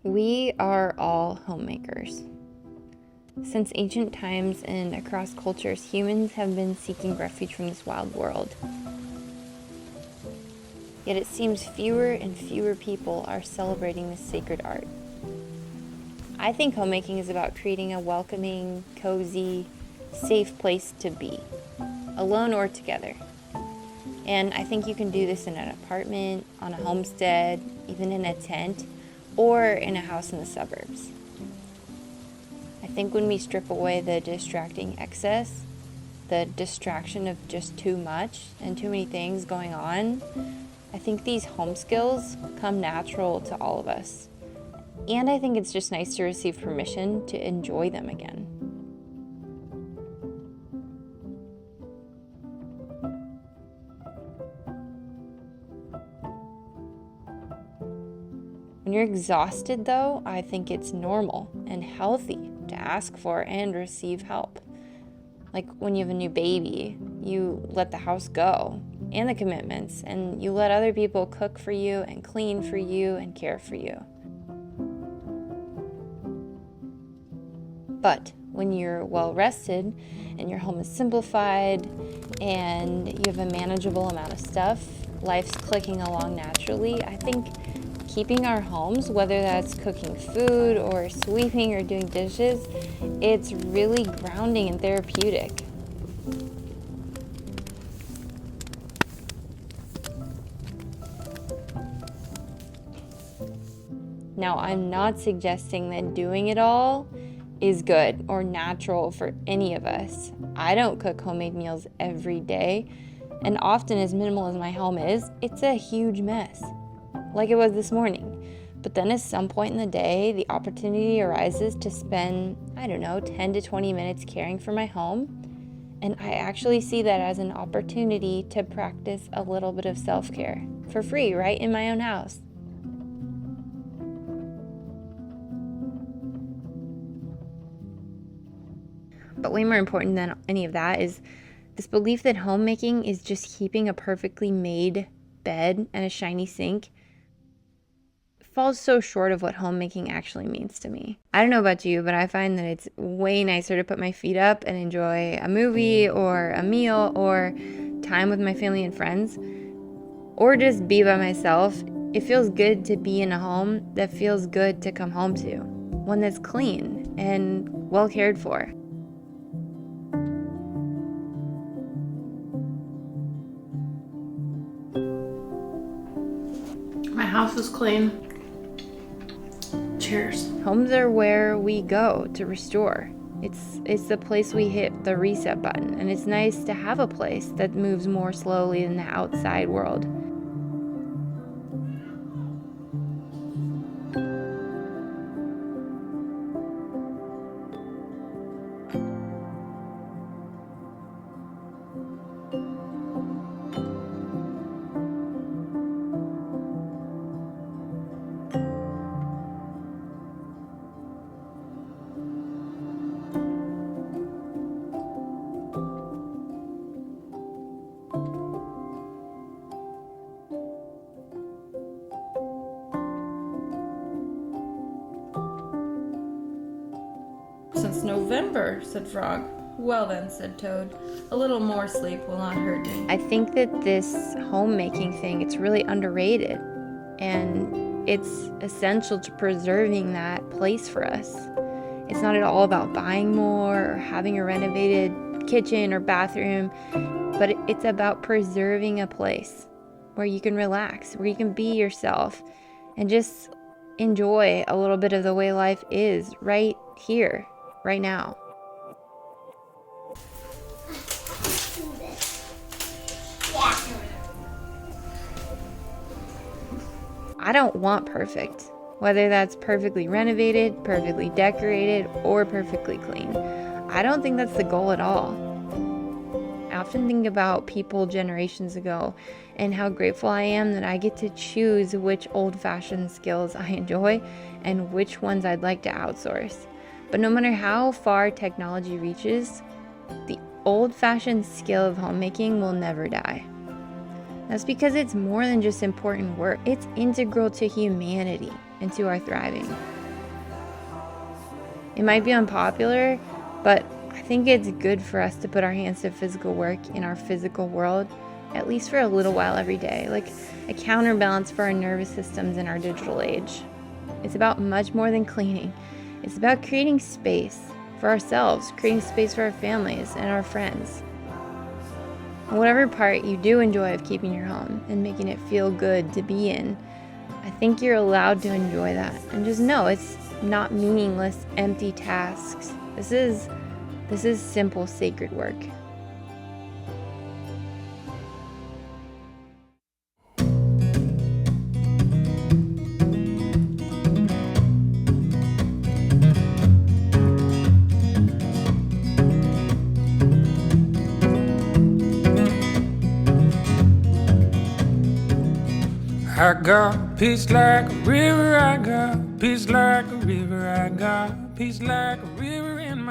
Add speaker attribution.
Speaker 1: We are all homemakers. Since ancient times and across cultures, humans have been seeking refuge from this wild world. Yet it seems fewer and fewer people are celebrating this sacred art. I think homemaking is about creating a welcoming, cozy, safe place to be, alone or together. And I think you can do this in an apartment, on a homestead, even in a tent, or in a house in the suburbs. I think when we strip away the distracting excess, the distraction of just too much and too many things going on, I think these home skills come natural to all of us. And I think it's just nice to receive permission to enjoy them again. When you're exhausted, though, I think it's normal and healthy to ask for and receive help. Like when you have a new baby, you let the house go and the commitments, and you let other people cook for you and clean for you and care for you. But when you're well rested and your home is simplified and you have a manageable amount of stuff, life's clicking along naturally, I think keeping our homes, whether that's cooking food or sweeping or doing dishes, it's really grounding and therapeutic. Now, I'm not suggesting that doing it all is good or natural for any of us. I don't cook homemade meals every day, and often, as minimal as my home is, it's a huge mess, like it was this morning. But then at some point in the day, the opportunity arises to spend, 10 to 20 minutes caring for my home. And I actually see that as an opportunity to practice a little bit of self-care for free, right in my own house. But way more important than any of that is this belief that homemaking is just keeping a perfectly made bed and a shiny sink falls so short of what homemaking actually means to me. I don't know about you, but I find that it's way nicer to put my feet up and enjoy a movie or a meal or time with my family and friends, or just be by myself. It feels good to be in a home that feels good to come home to, one that's clean and well cared for.
Speaker 2: My house is clean. Cheers.
Speaker 1: Homes are where we go to restore. It's the place we hit the reset button, and it's nice to have a place that moves more slowly than the outside world.
Speaker 2: Since November, said Frog. Well then, said Toad. A little more sleep will not hurt me.
Speaker 1: I think that this homemaking thing, it's really underrated, and it's essential to preserving that place for us. It's not at all about buying more or having a renovated kitchen or bathroom, but it's about preserving a place where you can relax, where you can be yourself and just enjoy a little bit of the way life is right here, right now. I don't want perfect, whether that's perfectly renovated, perfectly decorated, or perfectly clean. I don't think that's the goal at all. I often think about people generations ago and how grateful I am that I get to choose which old-fashioned skills I enjoy and which ones I'd like to outsource. But no matter how far technology reaches, the old-fashioned skill of homemaking will never die. That's because it's more than just important work. It's integral to humanity and to our thriving. It might be unpopular, but I think it's good for us to put our hands to physical work in our physical world, at least for a little while every day, like a counterbalance for our nervous systems in our digital age. It's about much more than cleaning. It's about creating space for ourselves, creating space for our families and our friends. And whatever part you do enjoy of keeping your home and making it feel good to be in, I think you're allowed to enjoy that. And just know it's not meaningless, empty tasks. This is simple, sacred work.
Speaker 3: I got peace like a river, I got peace like a river, I got peace like a river in